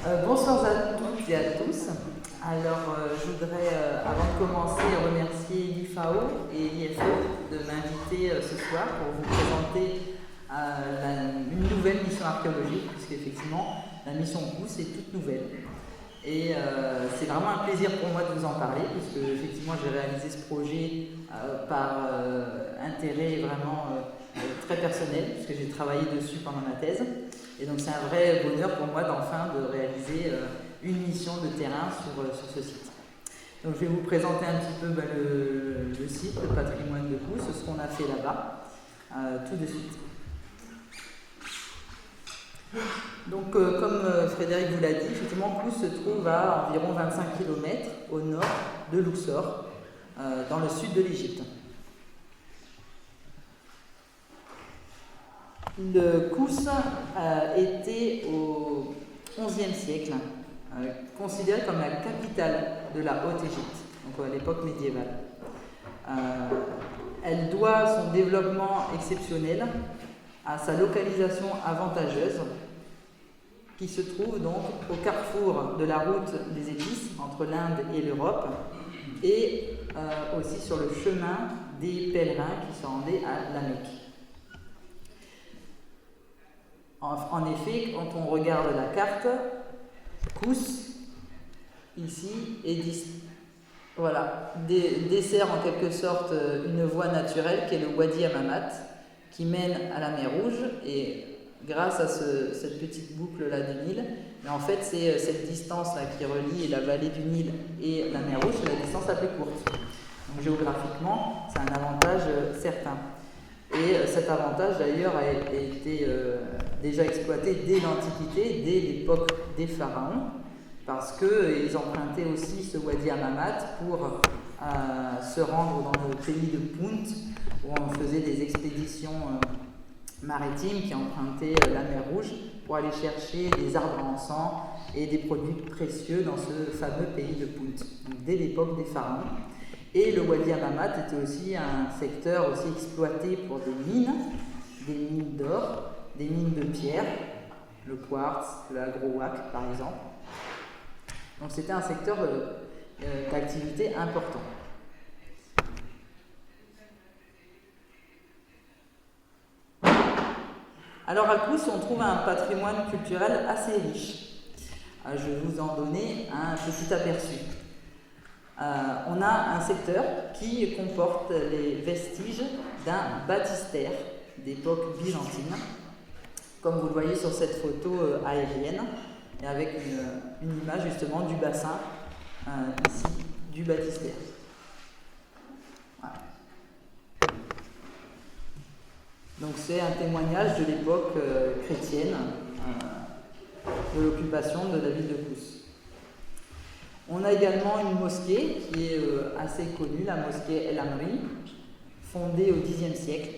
Bonsoir à toutes et à tous. Alors, je voudrais, avant de commencer, remercier l'IFAO et l'IFE de m'inviter ce soir pour vous présenter une nouvelle mission archéologique, puisqu'effectivement, la mission COUS est toute nouvelle. Et c'est vraiment un plaisir pour moi de vous en parler, puisque effectivement, j'ai réalisé ce projet par intérêt vraiment très personnel, puisque j'ai travaillé dessus pendant ma thèse. Et donc c'est un vrai bonheur pour moi d'enfin de réaliser une mission de terrain sur ce site. Donc je vais vous présenter un petit peu le site, le patrimoine de Cousse, ce qu'on a fait là-bas, tout de suite. Donc comme Frédéric vous l'a dit, effectivement Cousse se trouve à environ 25 km au nord de Luxor, dans le sud de l'Égypte. Le Cousse était au XIe siècle considéré comme la capitale de la Haute-Égypte, donc à l'époque médiévale. Elle doit son développement exceptionnel à sa localisation avantageuse, qui se trouve donc au carrefour de la route des épices entre l'Inde et l'Europe, et aussi sur le chemin des pèlerins qui se rendaient à la Mecque. En effet, quand on regarde la carte, Cousse, ici, dessert en quelque sorte une voie naturelle qui est le Wadi Hammamat, qui mène à la mer Rouge, et grâce à cette petite boucle-là du Nil, mais en fait c'est cette distance-là qui relie la vallée du Nil et la mer Rouge, c'est la distance la plus courte. Donc géographiquement, c'est un avantage certain. Et cet avantage d'ailleurs a été déjà exploité dès l'Antiquité, dès l'époque des pharaons, parce qu'ils empruntaient aussi ce Wadi Hammamat pour se rendre dans le pays de Punt, où on faisait des expéditions maritimes qui empruntaient la mer Rouge pour aller chercher des arbres à encens et des produits précieux dans ce fameux pays de Punt, donc dès l'époque des pharaons. Et le Wadi Hammamat était aussi un secteur aussi exploité pour des mines d'or, des mines de pierre, le quartz, le agro-wak par exemple. Donc c'était un secteur d'activité important. Alors à Cousse, on trouve un patrimoine culturel assez riche. Je vais vous en donner un petit aperçu. On a un secteur qui comporte les vestiges d'un baptistère d'époque byzantine, comme vous le voyez sur cette photo aérienne, et avec une image justement du bassin ici du baptistère. Voilà. Donc c'est un témoignage de l'époque chrétienne de l'occupation de la ville de Cousse. On a également une mosquée qui est assez connue, la mosquée El Amri, fondée au Xe siècle.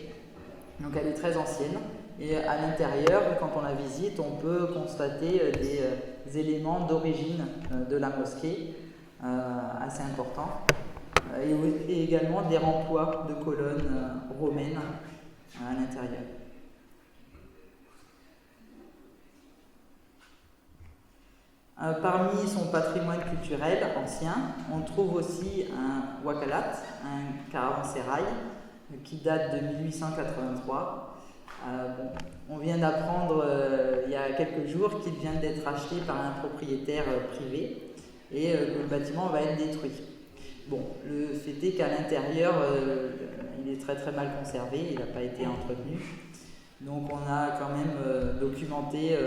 Donc elle est très ancienne. Et à l'intérieur, quand on la visite, on peut constater des éléments d'origine de la mosquée assez importants. Et également des remplois de colonnes romaines à l'intérieur. Parmi son patrimoine culturel ancien, on trouve aussi un wakalat, un caravansérail, qui date de 1883. On vient d'apprendre il y a quelques jours qu'il vient d'être acheté par un propriétaire privé et que le bâtiment va être détruit. Bon, le fait est qu'à l'intérieur, il est très très mal conservé, il n'a pas été entretenu. Donc on a quand même documenté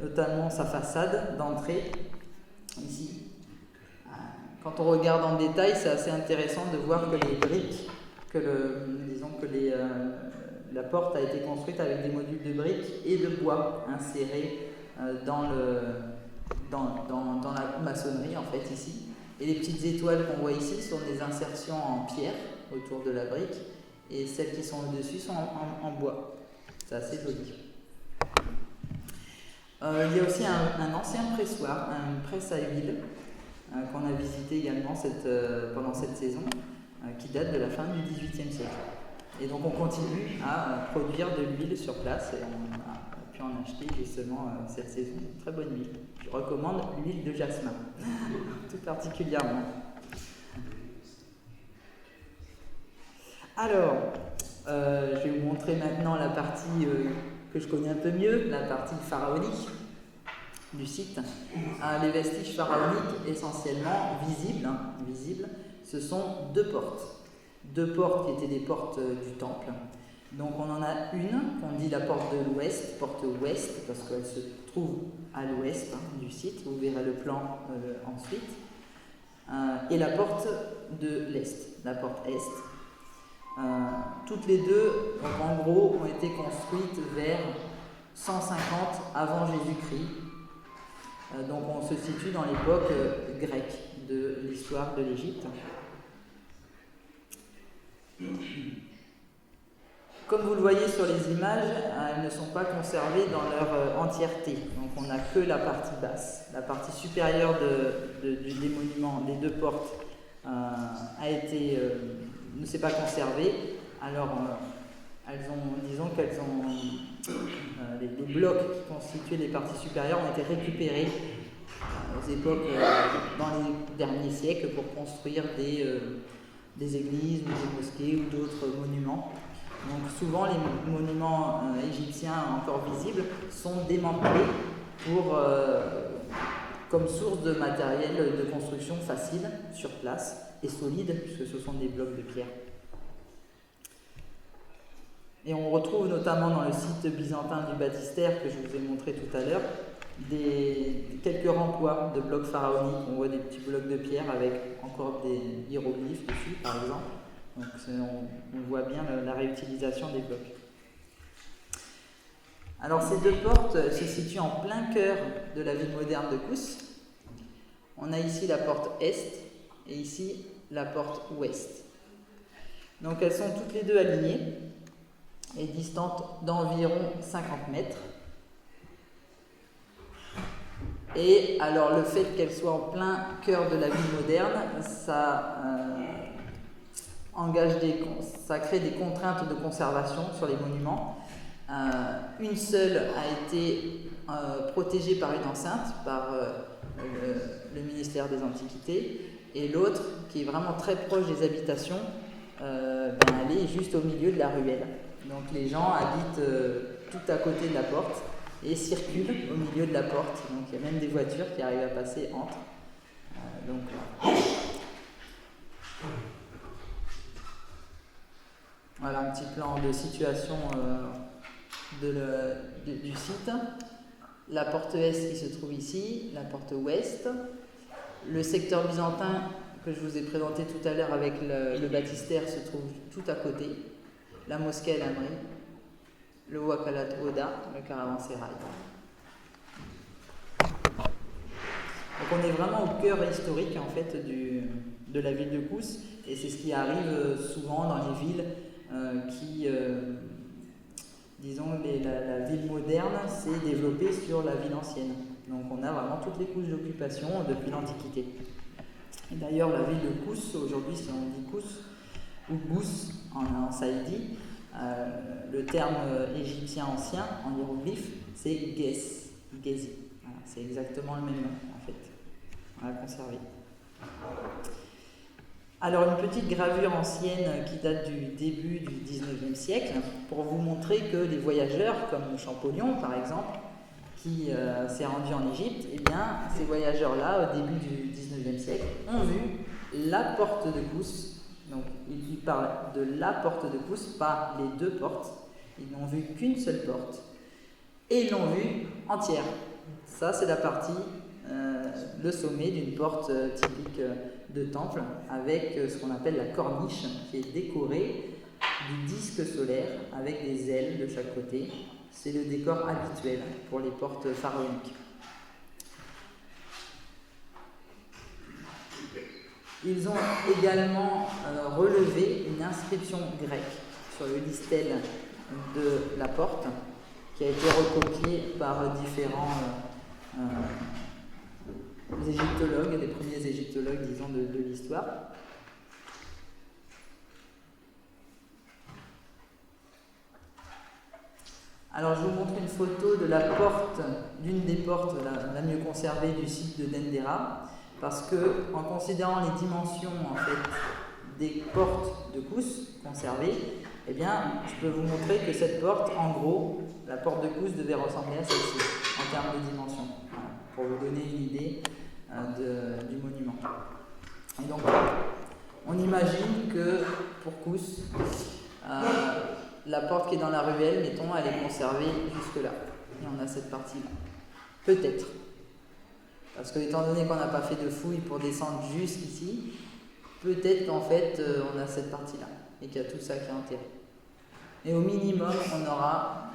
notamment sa façade d'entrée, ici. Quand on regarde en détail, c'est assez intéressant de voir que les briques, la porte a été construite avec des modules de briques et de bois insérés dans la maçonnerie, en fait, ici. Et les petites étoiles qu'on voit ici sont des insertions en pierre autour de la brique, et celles qui sont au-dessus sont en bois. C'est assez joli. Il y a aussi un ancien pressoir, une presse à huile, qu'on a visité également pendant cette saison, qui date de la fin du XVIIIe siècle. Et donc on continue à produire de l'huile sur place, et on a pu en acheter justement cette saison. Très bonne huile. Je recommande l'huile de jasmin, tout particulièrement. Alors, je vais vous montrer maintenant la partie que je connais un peu mieux, la partie pharaonique du site. Les vestiges pharaoniques, essentiellement visibles, ce sont deux portes. Deux portes qui étaient des portes du temple. Donc on en a une qu'on dit la porte de l'ouest, porte ouest, parce qu'elle se trouve à l'ouest du site, vous verrez le plan ensuite. Et la porte de l'est, la porte est. Toutes les deux, donc en gros, ont été construites vers 150 avant Jésus-Christ. Donc on se situe dans l'époque grecque de l'histoire de l'Égypte. Comme vous le voyez sur les images, elles ne sont pas conservées dans leur entièreté. Donc on n'a que la partie basse. La partie supérieure des monuments, des deux portes, ne s'est pas conservée. Alors disons qu'elles ont les blocs qui constituaient les parties supérieures ont été récupérés aux époques dans les derniers siècles pour construire des églises ou des mosquées ou d'autres monuments. Donc souvent les monuments égyptiens encore visibles sont démantelés comme source de matériel de construction facile sur place et solide, puisque ce sont des blocs de pierre. Et on retrouve notamment dans le site byzantin du baptistère que je vous ai montré tout à l'heure quelques rempoirs de blocs pharaoniques. On voit des petits blocs de pierre avec encore des hiéroglyphes dessus, par exemple. Donc on voit bien la réutilisation des blocs. Alors ces deux portes se situent en plein cœur de la ville moderne de Kous. On a ici la porte est et ici la porte ouest. Donc elles sont toutes les deux alignées et distantes d'environ 50 mètres. Et alors le fait qu'elles soient en plein cœur de la ville moderne, ça crée des contraintes de conservation sur les monuments. Une seule a été protégée par une enceinte, par le ministère des Antiquités, et l'autre, qui est vraiment très proche des habitations, elle est juste au milieu de la ruelle. Donc les gens habitent tout à côté de la porte et circulent au milieu de la porte. Donc il y a même des voitures qui arrivent à passer entre. Voilà un petit plan de situation du site. La porte est qui se trouve ici, la porte ouest. Le secteur byzantin que je vous ai présenté tout à l'heure avec le baptistère se trouve tout à côté. La mosquée Al-Amri, le Wakalat Oda, le caravansérail. Donc on est vraiment au cœur historique en fait de la ville de Kous, et c'est ce qui arrive souvent dans les villes la ville moderne s'est développée sur la ville ancienne. Donc on a vraiment toutes les couches d'occupation depuis l'Antiquité. Et d'ailleurs la ville de Kous, aujourd'hui si on dit Kous ou Gous en saïdi, le terme égyptien ancien en hiéroglyphe c'est Gezi. Voilà, c'est exactement le même nom en fait. On l'a conservé. Alors une petite gravure ancienne qui date du début du 19e siècle pour vous montrer que les voyageurs comme Champollion par exemple qui s'est rendu en Égypte, eh bien ces voyageurs-là au début du 19e siècle ont vu la porte de Kous. Donc il parle de la porte de Kous, pas les deux portes. Ils n'ont vu qu'une seule porte et ils l'ont vue entière. Ça c'est la partie, le sommet d'une porte typique de temple avec ce qu'on appelle la corniche qui est décorée du disque solaire avec des ailes de chaque côté. C'est le décor habituel pour les portes pharaoniques. Ils ont également relevé une inscription grecque sur le listel de la porte qui a été recopiée par différents égyptologues, les premiers égyptologues, disons, de l'histoire. Alors je vous montre une photo de la porte, d'une des portes la mieux conservée du site de Dendera, parce que en considérant les dimensions en fait des portes de Kous conservées, eh bien je peux vous montrer que cette porte, en gros, la porte de Kous devait ressembler à celle-ci en termes de dimension, voilà, pour vous donner une idée du monument. Et donc on imagine que pour Kous, la porte qui est dans la ruelle, mettons, elle est conservée jusque-là. Et on a cette partie-là. Peut-être. Parce que, étant donné qu'on n'a pas fait de fouilles pour descendre jusqu'ici, peut-être qu'en fait, on a cette partie-là. Et qu'il y a tout ça qui est enterré. Et au minimum, on aura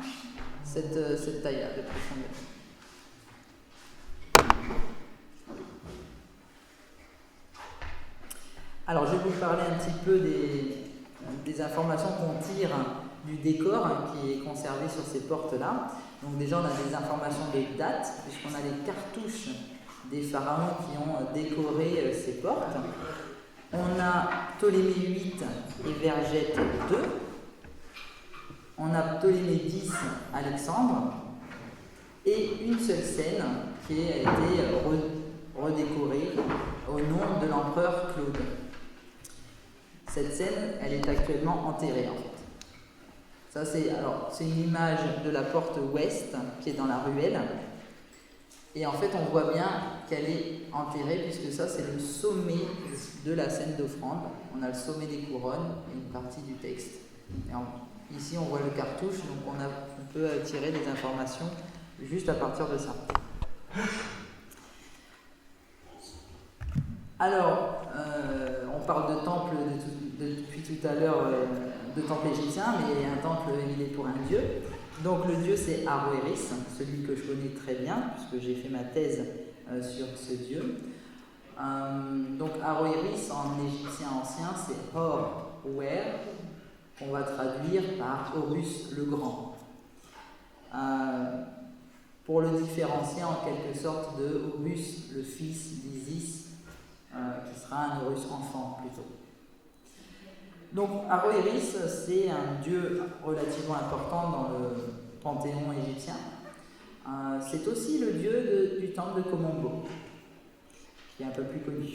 cette taille-là de profondeur. Alors, je vais vous parler un petit peu des informations qu'on tire du décor qui est conservé sur ces portes-là. Donc déjà, on a des informations de date, puisqu'on a les cartouches des pharaons qui ont décoré ces portes. On a Ptolémée 8 et Vergette 2. On a Ptolémée 10, Alexandre. Et une seule scène qui a été redécorée au nom de l'empereur Claude. Cette scène, elle est actuellement enterrée en fait. Ça, c'est une image de la porte ouest qui est dans la ruelle. Et en fait, on voit bien qu'elle est enterrée puisque ça, c'est le sommet de la scène d'offrande. On a le sommet des couronnes et une partie du texte. Ici, on voit le cartouche, donc on peut tirer des informations juste à partir de ça. Alors, on parle de temple depuis tout à l'heure, de temple égyptien, mais un temple, il est pour un dieu. Donc le dieu, c'est Haroéris, celui que je connais très bien, puisque j'ai fait ma thèse sur ce dieu. Donc Haroéris, en égyptien ancien, c'est Hor-Wer, qu'on va traduire par Horus le Grand. Pour le différencier en quelque sorte de Horus, le fils d'Isis, qui sera un Horus enfant plutôt. Donc Haroéris, c'est un dieu relativement important dans le panthéon égyptien. C'est aussi le dieu du temple de Komombo, qui est un peu plus connu.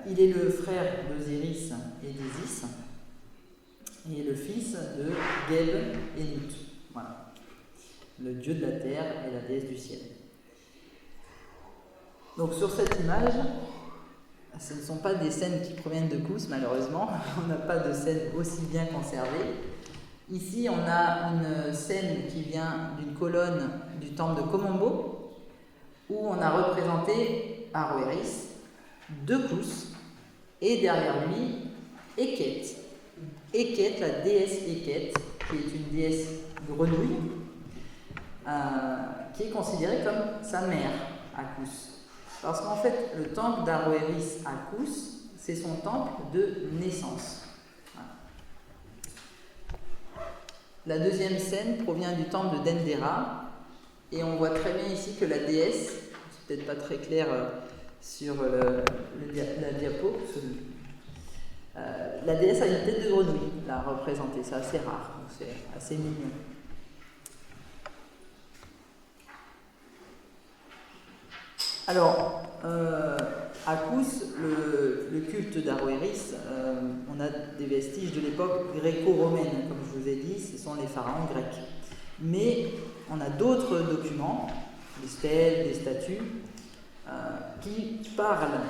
Il est le frère d'Osiris et d'Isis, et le fils de Geb et Nut. Voilà. Le dieu de la terre et la déesse du ciel. Donc sur cette image, ce ne sont pas des scènes qui proviennent de Kous, malheureusement. On n'a pas de scène aussi bien conservée. Ici, on a une scène qui vient d'une colonne du temple de Komombo, où on a représenté Haroéris de Kous, et derrière lui, Eket. Eket, la déesse Eket, qui est une déesse grenouille, qui est considérée comme sa mère à Kous. Parce qu'en fait, le temple d'Haroéris à Kous, c'est son temple de naissance. Voilà. La deuxième scène provient du temple de Dendera, et on voit très bien ici que la déesse, c'est peut-être pas très clair sur la diapo, la déesse a une tête de grenouille, là, représentée, c'est assez rare, donc c'est assez mignon. Alors, à Kous, le culte d'Haroéris, on a des vestiges de l'époque gréco-romaine, comme je vous ai dit, ce sont les pharaons grecs. Mais on a d'autres documents, des stèles, des statues, qui parlent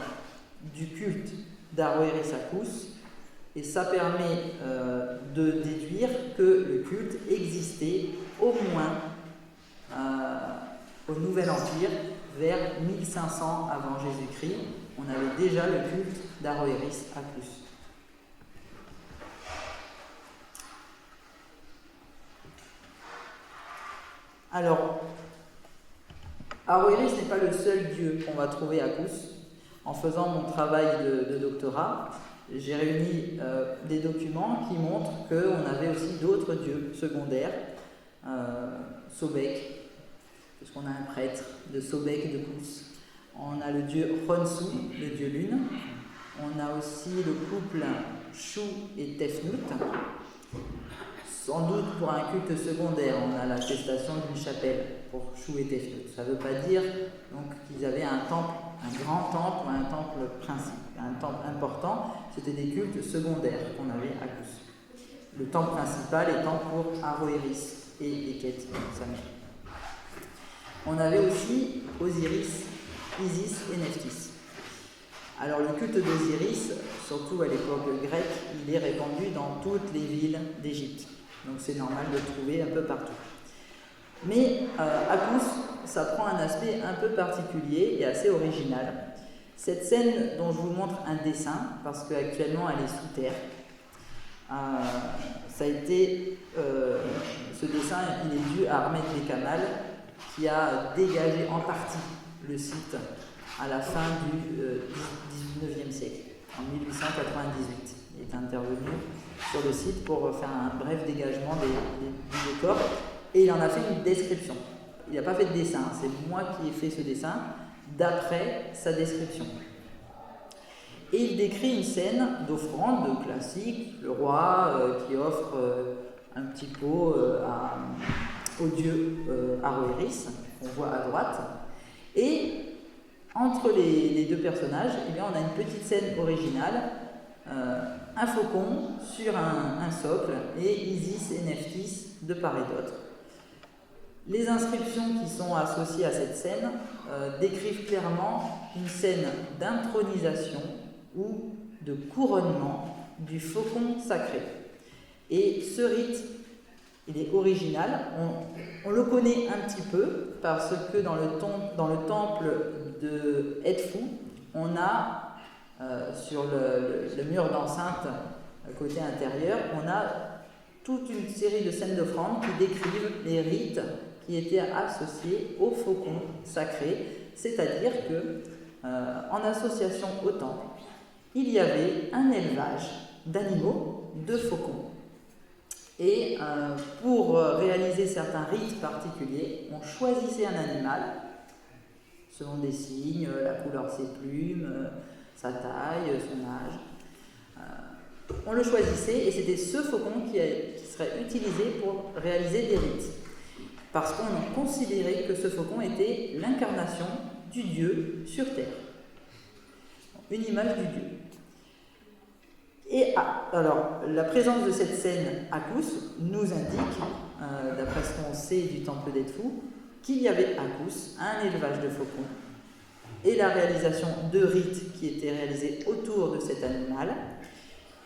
du culte d'Haroéris à Kous, et ça permet de déduire que le culte existait au moins au Nouvel Empire, vers 1500 avant Jésus-Christ, on avait déjà le culte d'Haroéris à Kous. Alors, Haroéris n'est pas le seul dieu qu'on va trouver à Kous. En faisant mon travail de doctorat, j'ai réuni des documents qui montrent qu'on avait aussi d'autres dieux secondaires, Sobek, puisqu'on a un prêtre de Sobek de Kous. On a le dieu Khonsu, le dieu lune. On a aussi le couple Chou et Tefnut. sans doute pour un culte secondaire. On a l'attestation d'une chapelle pour Chou et Tefnut. Ça ne veut pas dire donc, qu'ils avaient un temple, un grand temple ou un temple principal, un temple important. C'était des cultes secondaires qu'on avait à Kous. Le temple principal étant pour Aroëris et Eket, sa mère. On avait aussi Osiris, Isis et Nephthys. Alors le culte d'Osiris, surtout à l'époque grecque, il est répandu dans toutes les villes d'Égypte. Donc c'est normal de le trouver un peu partout. Mais à Kous, ça prend un aspect un peu particulier et assez original. Cette scène dont je vous montre un dessin, parce qu'actuellement elle est sous terre, ça a été, ce dessin il est dû à Ahmed Bekamal, qui a dégagé en partie le site à la fin du XIXe siècle, en 1898. Il est intervenu sur le site pour faire un bref dégagement du décor et il en a fait une description. Il n'a pas fait de dessin, c'est moi qui ai fait ce dessin d'après sa description. Et il décrit une scène d'offrande classique, le roi qui offre un petit pot au dieu Aroëris, qu'on voit à droite. Et entre les deux personnages, eh bien, on a une petite scène originale, un faucon sur un socle et Isis et Nephthys de part et d'autre. Les inscriptions qui sont associées à cette scène décrivent clairement une scène d'intronisation ou de couronnement du faucon sacré. Et ce rite, il est original, on le connaît un petit peu parce que dans le temple de Edfou, on a sur le mur d'enceinte côté intérieur, on a toute une série de scènes d'offrande qui décrivent les rites qui étaient associés au faucon sacré, c'est-à-dire que en association au temple, il y avait un élevage d'animaux, de faucons. Et pour réaliser certains rites particuliers, on choisissait un animal, selon des signes, la couleur de ses plumes, sa taille, son âge. On le choisissait et c'était ce faucon qui serait utilisé pour réaliser des rites. Parce qu'on considérait que ce faucon était l'incarnation du Dieu sur terre. Une image du Dieu. Et alors, la présence de cette scène à Kous nous indique, d'après ce qu'on sait du temple d'Edfou, qu'il y avait à Kous un élevage de faucons et la réalisation de rites qui étaient réalisés autour de cet animal.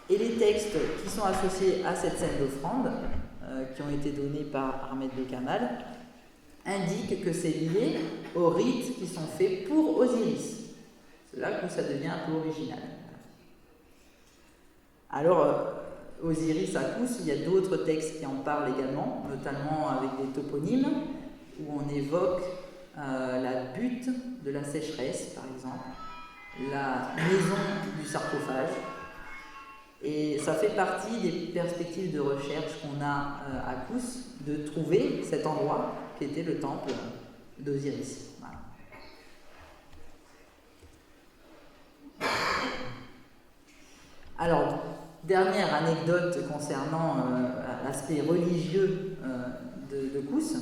Et les textes qui sont associés à cette scène d'offrande, qui ont été donnés par Ahmed Bekamal, indiquent que c'est lié aux rites qui sont faits pour Osiris. C'est là que ça devient un peu original. Alors, Osiris à Kous, il y a d'autres textes qui en parlent également, notamment avec des toponymes, où on évoque la butte de la sécheresse, par exemple, la maison du sarcophage. Et ça fait partie des perspectives de recherche qu'on a à Kous, de trouver cet endroit qui était le temple d'Osiris. Voilà. Alors, dernière anecdote concernant l'aspect religieux de Kous.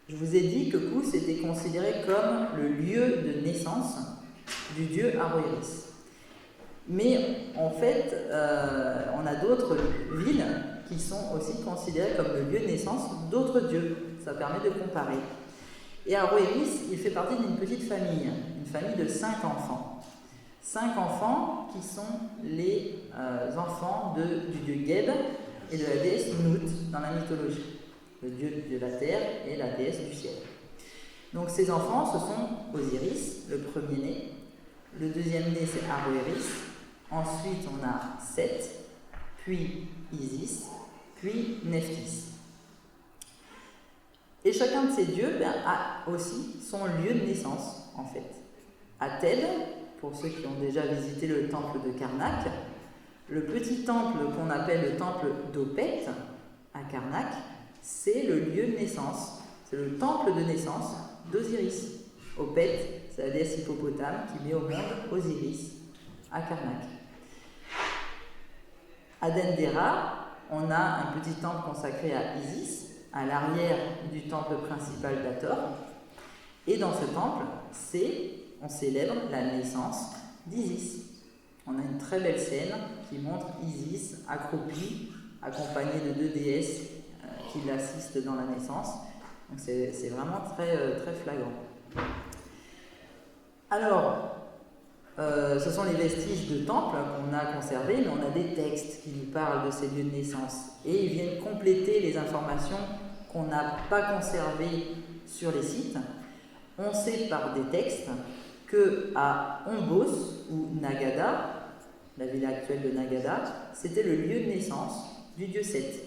Je vous ai dit que Kous était considéré comme le lieu de naissance du dieu Aroëris. Mais en fait, on a d'autres villes qui sont aussi considérées comme le lieu de naissance d'autres dieux. Ça permet de comparer. Et Aroëris, il fait partie d'une petite famille, une famille de 5 enfants. 5 enfants qui sont les enfants du dieu Geb et de la déesse Nut dans la mythologie. Le dieu de la terre et la déesse du ciel. Donc ces enfants, ce sont Osiris, le premier-né. Le deuxième-né, c'est Aroëris. Ensuite, on a Seth, puis Isis, puis Nephthys. Et chacun de ces dieux a aussi son lieu de naissance, en fait. À Thèbes, pour ceux qui ont déjà visité le temple de Karnak, le petit temple qu'on appelle le temple d'Opet, à Karnak, c'est le lieu de naissance. C'est le temple de naissance d'Osiris. Opet, c'est la déesse hippopotame qui met au monde Osiris à Karnak. À Dendera, on a un petit temple consacré à Isis, à l'arrière du temple principal d'Hathor. Et dans ce temple, on célèbre la naissance d'Isis. On a une très belle scène qui montre Isis accroupie, accompagnée de 2 déesses qui l'assistent dans la naissance. Donc c'est vraiment très, très flagrant. Alors, ce sont les vestiges de temples qu'on a conservés, mais on a des textes qui nous parlent de ces lieux de naissance. Et ils viennent compléter les informations qu'on n'a pas conservées sur les sites. On sait par des textes qu'à Ombos, ou Nagada, la ville actuelle de Nagada, c'était le lieu de naissance du dieu Seth.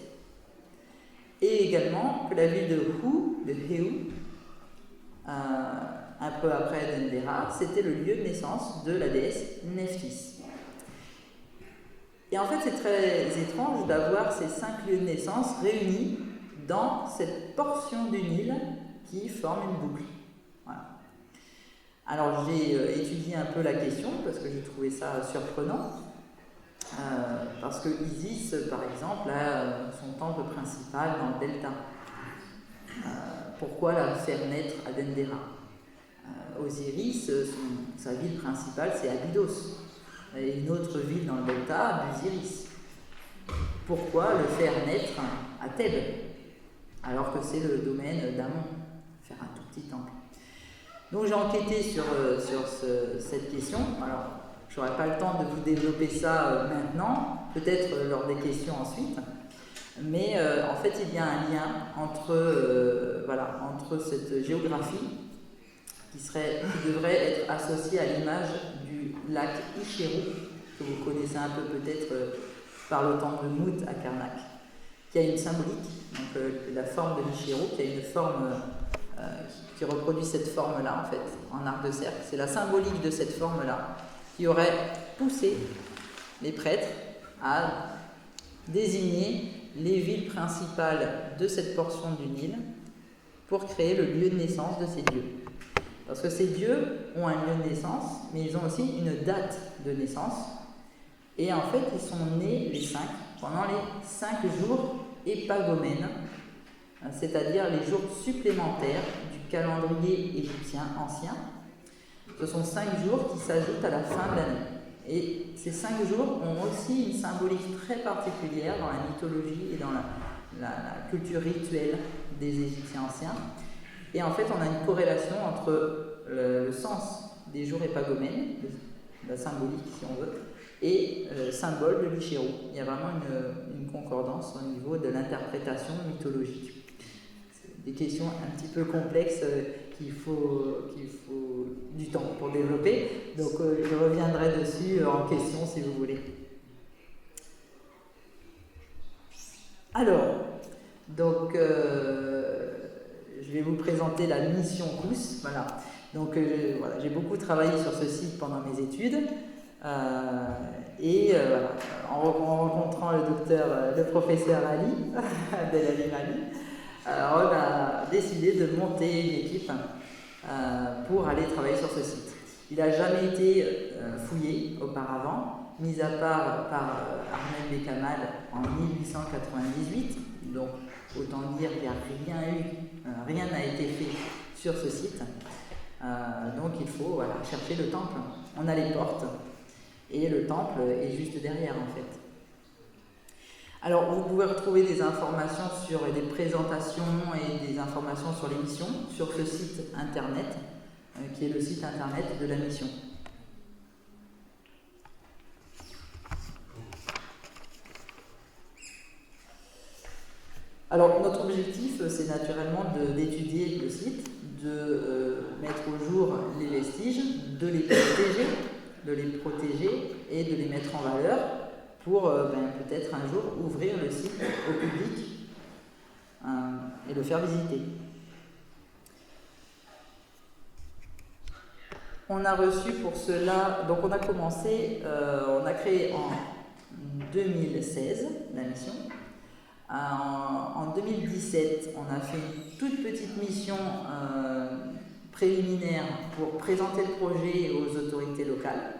Et également que la ville de Heu, un peu après Dendera, c'était le lieu de naissance de la déesse Nephthys. Et en fait, c'est très étrange d'avoir ces 5 lieux de naissance réunis dans cette portion du Nil qui forme une boucle. Voilà. Alors j'ai étudié un peu la question parce que j'ai trouvé ça surprenant. Parce que Isis, par exemple, a son temple principal dans le delta. Pourquoi la faire naître à Dendera? Osiris, sa ville principale, c'est Abydos. Et une autre ville dans le delta, Busiris. Pourquoi le faire naître à Thèbes, alors que c'est le domaine d'Amon? Faire un tout petit temple. Donc j'ai enquêté sur cette question. Alors, je n'aurai pas le temps de vous développer ça maintenant, peut-être lors des questions ensuite. Mais en fait, il y a un lien entre cette géographie qui devrait être associée à l'image du lac Ishiru, que vous connaissez un peu peut-être par le temple de Mout à Karnak, qui a une symbolique, donc la forme de l'Ishiru, qui a une forme qui reproduit cette forme-là, en fait, en arc de cercle. C'est la symbolique de cette forme-là qui aurait poussé les prêtres à désigner les villes principales de cette portion du Nil pour créer le lieu de naissance de ces dieux. Parce que ces dieux ont un lieu de naissance, mais ils ont aussi une date de naissance. Et en fait, ils sont nés les 5, pendant les 5 jours épagomènes, c'est-à-dire les jours supplémentaires du calendrier égyptien ancien. Ce sont 5 jours qui s'ajoutent à la fin de l'année. Et ces 5 jours ont aussi une symbolique très particulière dans la mythologie et dans la culture rituelle des Égyptiens anciens. Et en fait, on a une corrélation entre le sens des jours épagomènes, la symbolique si on veut, et le symbole de l'Ishiru. Il y a vraiment une concordance au niveau de l'interprétation mythologique. C'est des questions un petit peu complexes qu'il faut du temps pour développer, donc je reviendrai dessus en question si vous voulez. Alors, donc je vais vous présenter la mission COUS. Voilà. Donc j'ai beaucoup travaillé sur ce site pendant mes études en rencontrant le professeur Ali, Abdelali Ali, on a décidé de monter une équipe pour aller travailler sur ce site. Il n'a jamais été fouillé auparavant, mis à part par Ahmed Bekamal en 1898, donc autant dire qu'il n'y a rien n'a été fait sur ce site. Donc il faut chercher le temple. On a les portes et le temple est juste derrière en fait. Alors vous pouvez retrouver des informations sur des présentations et des informations sur les missions sur ce site internet qui est le site internet de la mission. Alors notre objectif c'est naturellement d'étudier le site, de mettre au jour les vestiges, de les protéger et de les mettre en valeur pour peut-être un jour ouvrir le site au public et le faire visiter. On a reçu pour cela, donc on a commencé, on a créé en 2016 la mission. En 2017, on a fait une toute petite mission préliminaire pour présenter le projet aux autorités locales.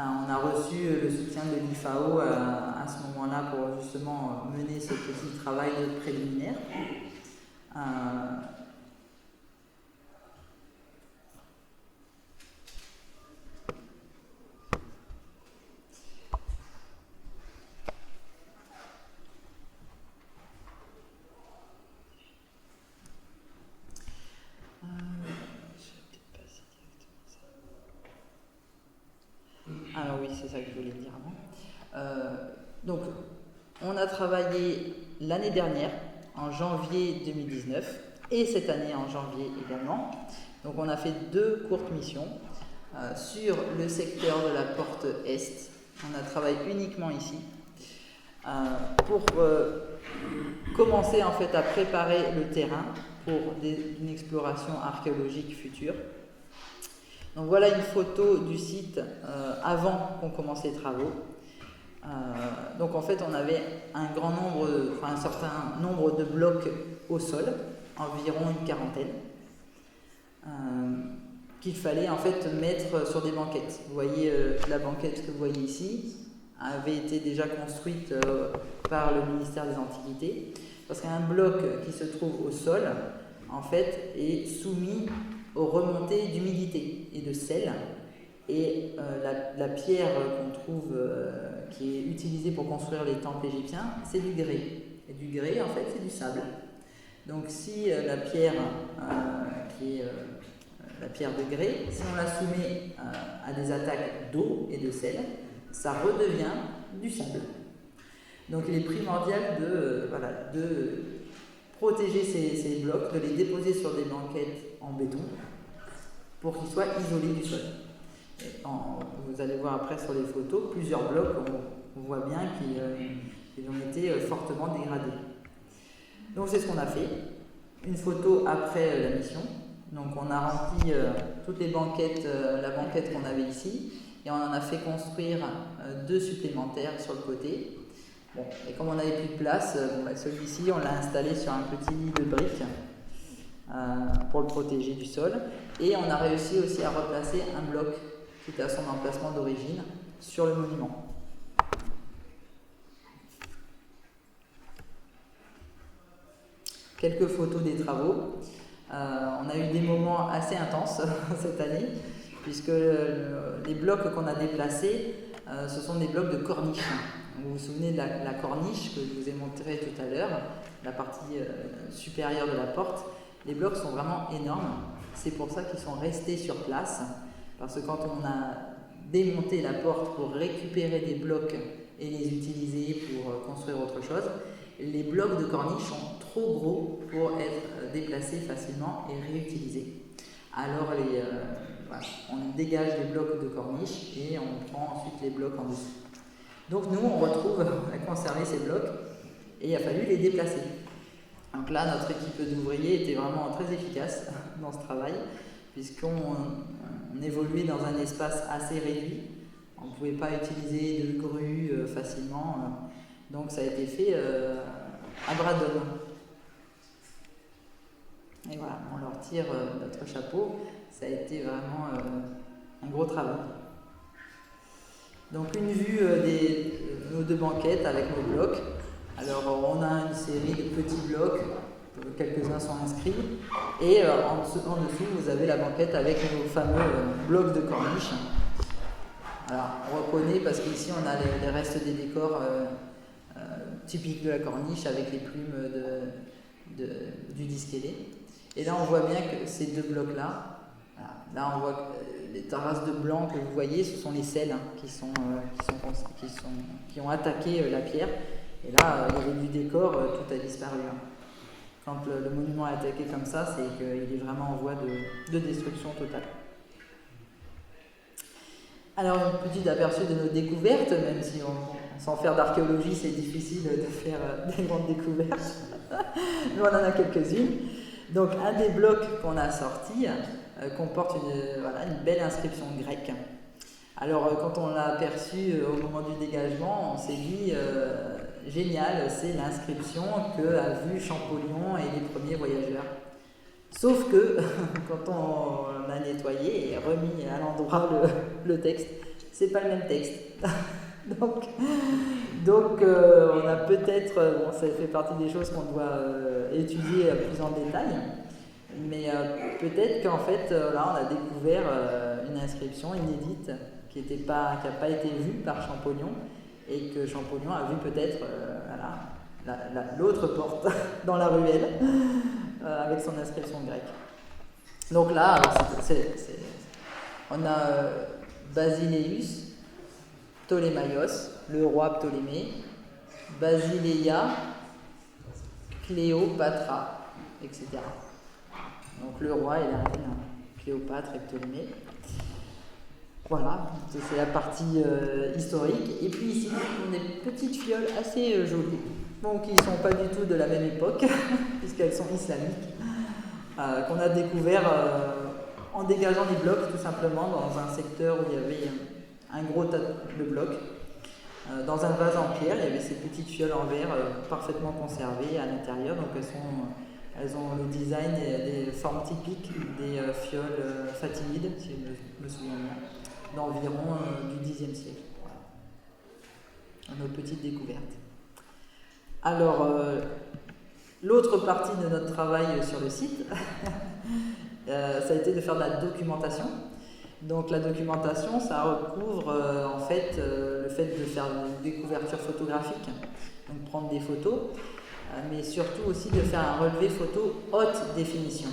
On a reçu le soutien de l'IFAO à ce moment-là pour justement mener ce petit travail préliminaire. Alors oui, c'est ça que je voulais dire avant. Donc, on a travaillé l'année dernière, en janvier 2019, et cette année en janvier également. Donc on a fait 2 courtes missions sur le secteur de la porte Est. On a travaillé uniquement ici pour commencer en fait à préparer le terrain pour une exploration archéologique future. Donc voilà une photo du site avant qu'on commence les travaux. Donc en fait on avait un certain nombre de blocs au sol, environ une quarantaine, qu'il fallait en fait mettre sur des banquettes. Vous voyez la banquette que vous voyez ici avait été déjà construite par le ministère des Antiquités, parce qu'un bloc qui se trouve au sol en fait est soumis aux remontées d'humidité et de sel, et la pierre qu'on trouve qui est utilisée pour construire les temples égyptiens, c'est du grès, et du grès en fait c'est du sable. Donc si la pierre qui est la pierre de grès, si on la soumet à des attaques d'eau et de sel, ça redevient du sable. Donc il est primordial de protéger ces blocs, de les déposer sur des banquettes en béton pour qu'ils soient isolés du sol. Vous allez voir après sur les photos, plusieurs blocs, on voit bien qu'ils ont été fortement dégradés. Donc c'est ce qu'on a fait. Une photo après la mission. Donc on a rempli toutes les banquettes, la banquette qu'on avait ici, et on en a fait construire 2 supplémentaires sur le côté. Bon, et comme on n'avait plus de place, celui-ci on l'a installé sur un petit lit de briques pour le protéger du sol. Et on a réussi aussi à replacer un bloc qui était à son emplacement d'origine sur le monument. Quelques photos des travaux. On a eu des moments assez intenses cette année, puisque les blocs qu'on a déplacés, ce sont des blocs de corniche. Vous vous souvenez de la corniche que je vous ai montré tout à l'heure, la partie supérieure de la porte. Les blocs sont vraiment énormes, c'est pour ça qu'ils sont restés sur place, parce que quand on a démonté la porte pour récupérer des blocs et les utiliser pour construire autre chose, les blocs de corniche sont trop gros pour être déplacés facilement et réutilisés. Alors on dégage les blocs de corniche et on prend ensuite les blocs en dessous. Donc nous on a conservé ces blocs et il a fallu les déplacer. Donc là notre équipe d'ouvriers était vraiment très efficace dans ce travail, puisqu'on évoluait dans un espace assez réduit. On ne pouvait pas utiliser de grue facilement, donc ça a été fait à bras d'homme. Et voilà, on leur tire notre chapeau, ça a été vraiment un gros travail. Donc une vue de nos 2 banquettes avec nos blocs. Alors on a une série de petits blocs, quelques-uns sont inscrits, et en dessous vous avez la banquette avec nos fameux blocs de corniche. Alors on reconnaît parce qu'ici on a les restes des décors typiques de la corniche avec les plumes du disque ailé. Et là on voit bien que ces 2 blocs-là, là on voit que les terrasses de blanc que vous voyez, ce sont les sels qui ont attaqué la pierre. Et là, il y avait du décor, tout a disparu. Quand le monument est attaqué comme ça, c'est qu'il est vraiment en voie de destruction totale. Alors, un petit aperçu de nos découvertes, même si sans faire d'archéologie, c'est difficile de faire des grandes découvertes. Mais on en a quelques-unes. Donc, un des blocs qu'on a sorti comporte une belle inscription grecque. Alors, quand on l'a aperçu au moment du dégagement, on s'est dit génial, c'est l'inscription que a vue Champollion et les premiers voyageurs. Sauf que, quand on a nettoyé et remis à l'endroit le texte, c'est pas le même texte. donc on a peut-être, bon, ça fait partie des choses qu'on doit étudier plus en détail, mais peut-être qu'en fait, là, on a découvert une inscription inédite qui n'a pas été vue par Champollion, et que Champollion a vu peut-être l'autre porte dans la ruelle avec son inscription grecque. Donc là, alors on a Basileus, Ptolémaios, le roi Ptolémée, Basileia, Cléopatra, etc. Donc le roi et la reine, Cléopâtre et Ptolémée. Voilà, c'est la partie historique. Et puis ici, on a des petites fioles assez jolies, donc qui ne sont pas du tout de la même époque, puisqu'elles sont islamiques, qu'on a découvert en dégageant les blocs, tout simplement, dans un secteur où il y avait un gros tas de blocs. Dans un vase en pierre, il y avait ces petites fioles en verre parfaitement conservées à l'intérieur, donc elles ont le design et des formes typiques des fioles fatimides, si je me souviens bien, d'environ du Xe siècle. Voilà. Nos petites découvertes. Alors, l'autre partie de notre travail sur le site, ça a été de faire de la documentation. Donc la documentation, ça recouvre en fait le fait de faire des couvertures photographiques, donc prendre des photos, mais surtout aussi de faire un relevé photo haute définition.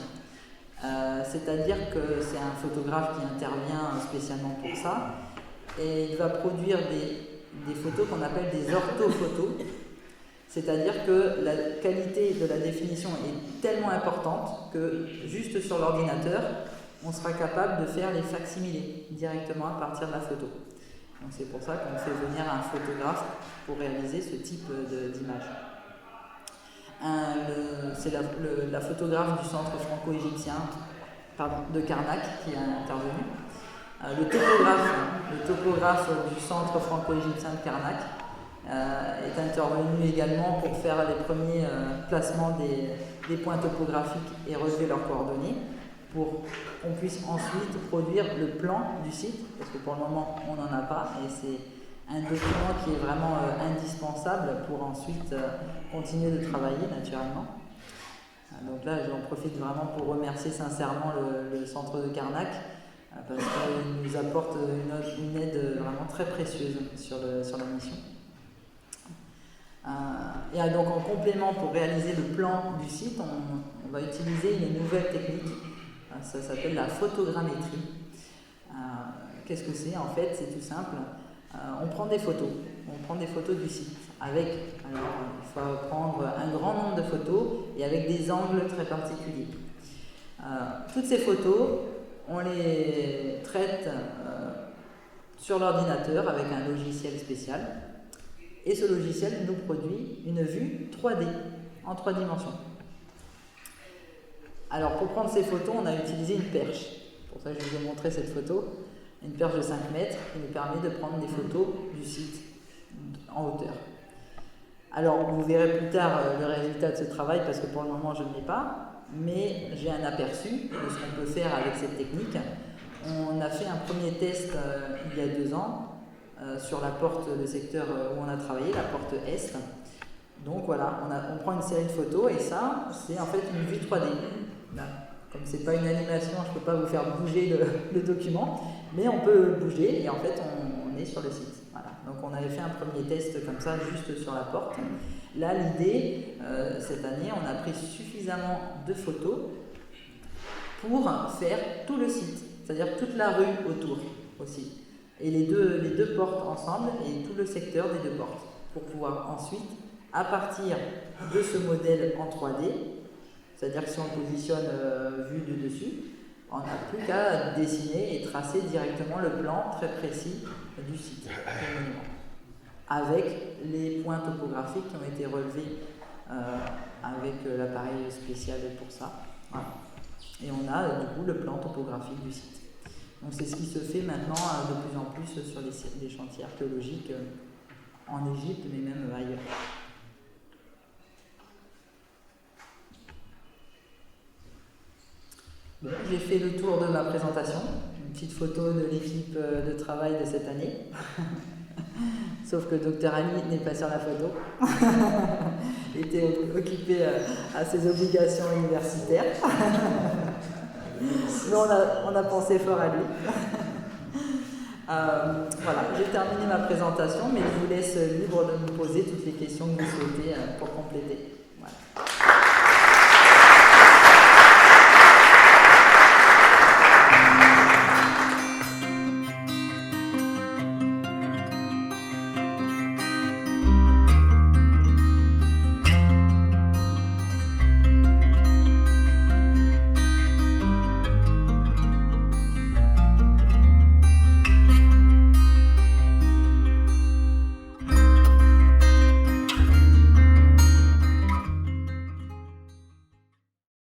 C'est-à-dire que c'est un photographe qui intervient spécialement pour ça, et il va produire des photos qu'on appelle des orthophotos, c'est-à-dire que la qualité de la définition est tellement importante que juste sur l'ordinateur, on sera capable de faire les facsimilés directement à partir de la photo. Donc c'est pour ça qu'on fait venir un photographe pour réaliser ce type d'image. C'est la photographe du centre franco-égyptien de Karnak qui est intervenue. Le topographe du centre franco-égyptien de Karnak est intervenu également pour faire les premiers placements des points topographiques et relever leurs coordonnées, pour qu'on puisse ensuite produire le plan du site, parce que pour le moment on n'en a pas, et c'est un document qui est vraiment indispensable pour ensuite continuer de travailler naturellement. Donc là j'en profite vraiment pour remercier sincèrement le centre de Karnak, parce qu'il nous apporte une aide vraiment très précieuse sur la mission. Et donc en complément, pour réaliser le plan du site, on va utiliser une nouvelle technique. Ça s'appelle la photogrammétrie. Qu'est-ce que c'est? En fait, c'est tout simple. On prend des photos du site. Il faut prendre un grand nombre de photos et avec des angles très particuliers. Toutes ces photos, on les traite sur l'ordinateur avec un logiciel spécial. Et ce logiciel nous produit une vue 3D, en 3 dimensions. Alors pour prendre ces photos, on a utilisé une perche. Pour ça, je vous ai montré cette photo. Une perche de 5 mètres qui nous permet de prendre des photos du site en hauteur. Alors vous verrez plus tard le résultat de ce travail, parce que pour le moment je ne l'ai pas, mais j'ai un aperçu de ce qu'on peut faire avec cette technique. On a fait un premier test il y a 2 ans sur la porte, le secteur où on a travaillé, la porte Est. Donc voilà, on prend une série de photos et ça, c'est en fait une vue 3D. Là, comme c'est pas une animation, je ne peux pas vous faire bouger le document, mais on peut bouger et en fait on est sur le site. Voilà. Donc on avait fait un premier test comme ça, juste sur la porte. Là, l'idée, cette année, on a pris suffisamment de photos pour faire tout le site, c'est-à-dire toute la rue autour aussi. Et les deux portes ensemble et tout le secteur des 2 portes, pour pouvoir ensuite, à partir de ce modèle en 3D, c'est-à-dire que si on positionne vue de dessus, on n'a plus qu'à dessiner et tracer directement le plan très précis du site, du monument, avec les points topographiques qui ont été relevés avec l'appareil spécial pour ça. Voilà. Et on a du coup le plan topographique du site. Donc c'est ce qui se fait maintenant de plus en plus sur les chantiers archéologiques en Égypte, mais même ailleurs. Bon, j'ai fait le tour de ma présentation. petite photo de l'équipe de travail de cette année. Sauf que Dr Ali n'est pas sur la photo. Il était occupé à ses obligations universitaires. Mais on a pensé fort à lui. Voilà, j'ai terminé ma présentation, mais je vous laisse libre de me poser toutes les questions que vous souhaitez pour compléter. Voilà.